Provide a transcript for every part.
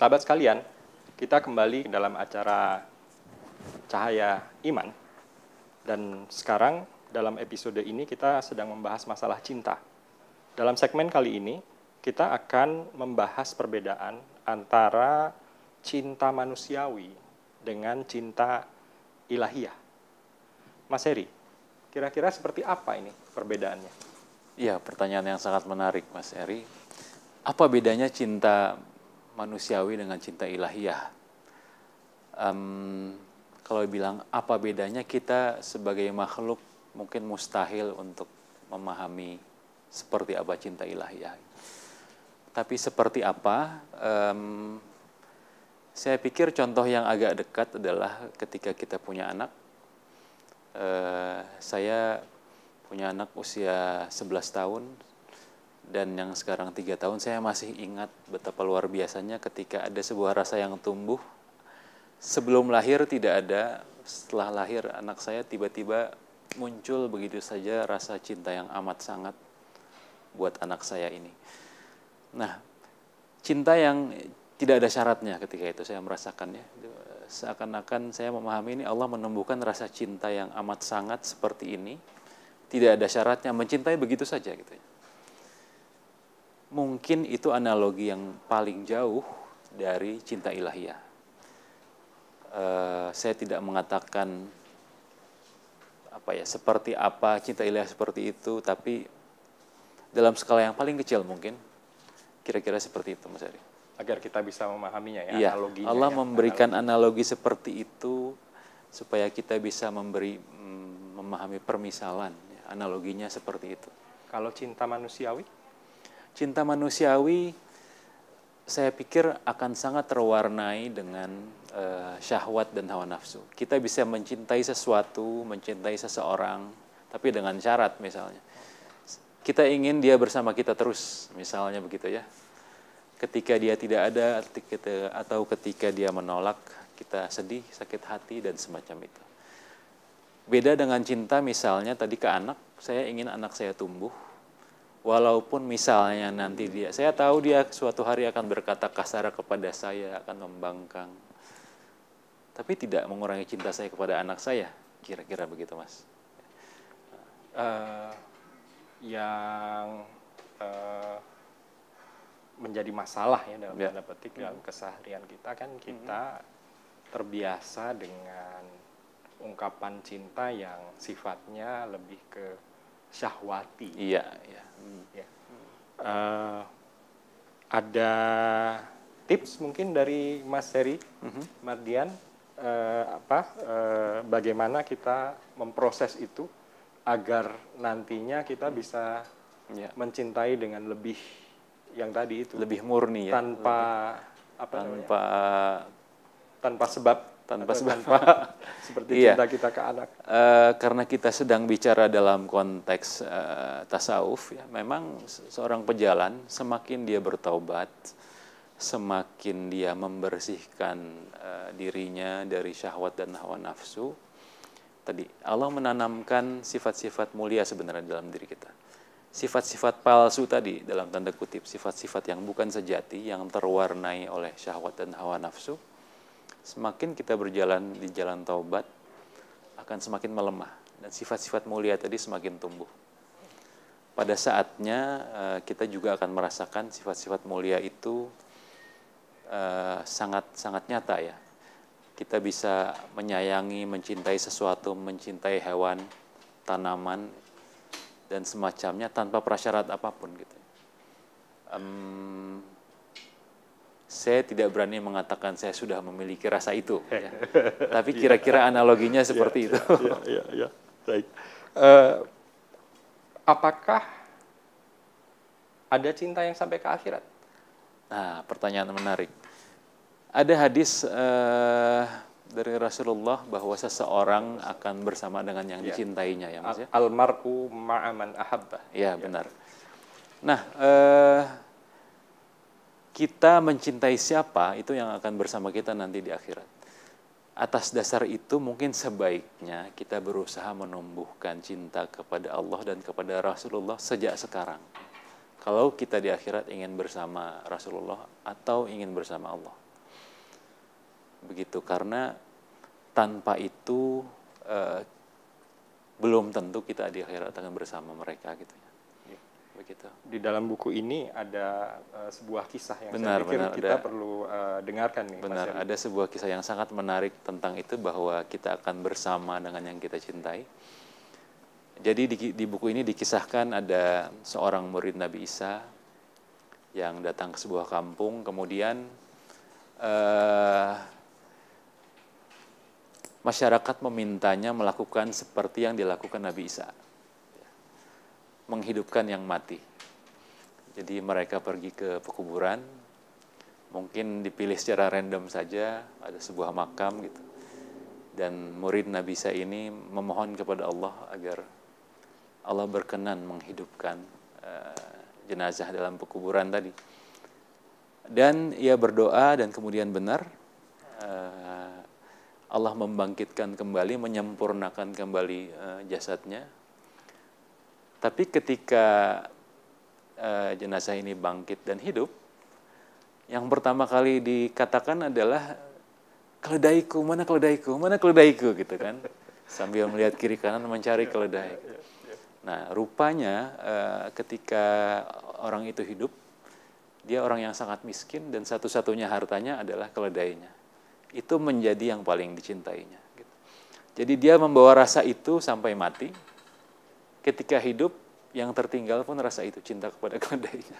Sahabat sekalian, kita kembali dalam acara Cahaya Iman. Dan sekarang dalam episode ini kita sedang membahas masalah cinta. Dalam segmen kali ini, kita akan membahas perbedaan antara cinta manusiawi dengan cinta ilahiyah. Mas Heri, kira-kira seperti apa ini perbedaannya? Iya, pertanyaan yang sangat menarik, Mas Eri. Apa bedanya cinta manusiawi dengan cinta ilahiyah? Kalau bilang apa bedanya, kita sebagai makhluk mungkin mustahil untuk memahami seperti apa cinta ilahiyah. Tapi seperti apa, saya pikir contoh yang agak dekat adalah ketika kita punya anak. Saya punya anak usia 11 tahun, dan yang sekarang 3 tahun. Saya masih ingat betapa luar biasanya ketika ada sebuah rasa yang tumbuh. Sebelum lahir tidak ada, setelah lahir anak saya tiba-tiba muncul begitu saja rasa cinta yang amat sangat buat anak saya ini. Nah, cinta yang tidak ada syaratnya ketika itu saya merasakannya. Seakan-akan saya memahami ini Allah menumbuhkan rasa cinta yang amat sangat seperti ini. Tidak ada syaratnya, mencintai begitu saja gitu ya. Mungkin itu analogi yang paling jauh dari cinta ilahiyah. Saya tidak mengatakan seperti apa cinta ilahiyah seperti itu, tapi dalam skala yang paling kecil mungkin, kira-kira seperti itu, Mas Ari. Agar kita bisa memahaminya ya, iya, analoginya. Allah ya, memberikan analogi seperti itu supaya kita bisa memahami permisalan. Ya, analoginya seperti itu. Kalau cinta manusiawi? Cinta manusiawi, saya pikir akan sangat terwarnai dengan syahwat dan hawa nafsu. Kita bisa mencintai sesuatu, mencintai seseorang, tapi dengan syarat misalnya. Kita ingin dia bersama kita terus, misalnya begitu ya. Ketika dia tidak ada, atau ketika dia menolak, kita sedih, sakit hati, dan semacam itu. Beda dengan cinta misalnya tadi ke anak, saya ingin anak saya tumbuh. Walaupun misalnya nanti saya tahu dia suatu hari akan berkata kasar kepada saya, akan membangkang. Tapi tidak mengurangi cinta saya kepada anak saya, kira-kira begitu, Mas. Yang menjadi masalah ya dalam tanda petik dalam keseharian kita kan kita terbiasa dengan ungkapan cinta yang sifatnya lebih ke syahwati. Iya, iya. Ya. Ada tips mungkin dari Mas Heri Mardian bagaimana kita memproses itu agar nantinya kita bisa mencintai dengan lebih yang tadi itu, lebih murni ya, tanpa sebab seperti cinta kita ke anak. Karena kita sedang bicara dalam konteks tasawuf ya, memang seorang pejalan semakin dia bertaubat, semakin dia membersihkan dirinya dari syahwat dan hawa nafsu. Tadi Allah menanamkan sifat-sifat mulia sebenarnya dalam diri kita. Sifat-sifat palsu tadi dalam tanda kutip, sifat-sifat yang bukan sejati, yang terwarnai oleh syahwat dan hawa nafsu. Semakin kita berjalan di jalan taubat, akan semakin melemah. Dan sifat-sifat mulia tadi semakin tumbuh. Pada saatnya kita juga akan merasakan sifat-sifat mulia itu sangat nyata ya. Kita bisa menyayangi, mencintai sesuatu, mencintai hewan, tanaman, dan semacamnya tanpa prasyarat apapun gitu. Saya tidak berani mengatakan saya sudah memiliki rasa itu, ya. Tapi kira-kira analoginya seperti itu. Ya. Baik. Apakah ada cinta yang sampai ke akhirat? Nah, pertanyaan menarik. Ada hadis dari Rasulullah bahwa seseorang akan bersama dengan yang dicintainya, ya Mas ya. Almar'u ma'aman ahabba. Ya, benar. Nah, kita mencintai siapa, itu yang akan bersama kita nanti di akhirat. Atas dasar itu mungkin sebaiknya kita berusaha menumbuhkan cinta kepada Allah dan kepada Rasulullah sejak sekarang. Kalau kita di akhirat ingin bersama Rasulullah atau ingin bersama Allah. begitu, karena tanpa itu belum tentu kita di akhirat akan bersama mereka gitu ya. Begitu. Di dalam buku ini ada sebuah kisah yang Benar, saya pikir kita ada. perlu dengarkan nih, Mas Benar, Heri. ada sebuah kisah yang sangat menarik tentang itu, bahwa kita akan bersama dengan yang kita cintai. Jadi di buku ini dikisahkan ada seorang murid Nabi Isa yang datang ke sebuah kampung, kemudian masyarakat memintanya melakukan seperti yang dilakukan Nabi Isa, menghidupkan yang mati. Jadi mereka pergi ke pekuburan, mungkin dipilih secara random saja, ada sebuah makam gitu. Dan murid Nabi Isa ini memohon kepada Allah agar Allah berkenan menghidupkan jenazah dalam pekuburan tadi. Dan ia berdoa dan kemudian benar, Allah membangkitkan kembali, menyempurnakan kembali jasadnya. Tapi ketika jenazah ini bangkit dan hidup, yang pertama kali dikatakan adalah, keledaiku, mana keledaiku, mana keledaiku gitu kan. Sambil melihat kiri kanan mencari keledai. Nah, rupanya ketika orang itu hidup, dia orang yang sangat miskin dan satu-satunya hartanya adalah keledainya. Itu menjadi yang paling dicintainya. Gitu. Jadi dia membawa rasa itu sampai mati. Ketika hidup, yang tertinggal pun rasa itu, cinta kepada keledainya.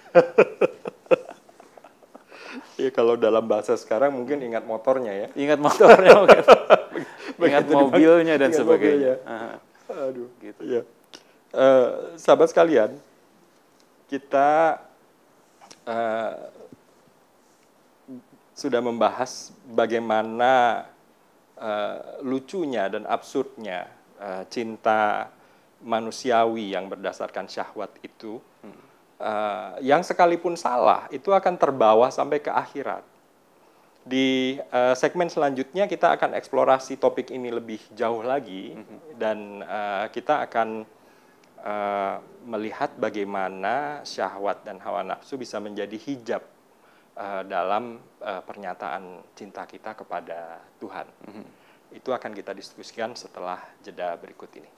Ya, kalau dalam bahasa sekarang mungkin ingat motornya ya. Ingat motornya mungkin. Ingat mobilnya dan ingat sebagainya. mobilnya. Aduh, gitu. Ya. Sahabat sekalian, kita sudah membahas bagaimana lucunya dan absurdnya cinta manusiawi yang berdasarkan syahwat itu, yang sekalipun salah itu akan terbawa sampai ke akhirat. Di segmen selanjutnya kita akan eksplorasi topik ini lebih jauh lagi, dan kita akan melihat bagaimana syahwat dan hawa nafsu bisa menjadi hijab dalam pernyataan cinta kita kepada Tuhan. Itu akan kita diskusikan setelah jeda berikut ini.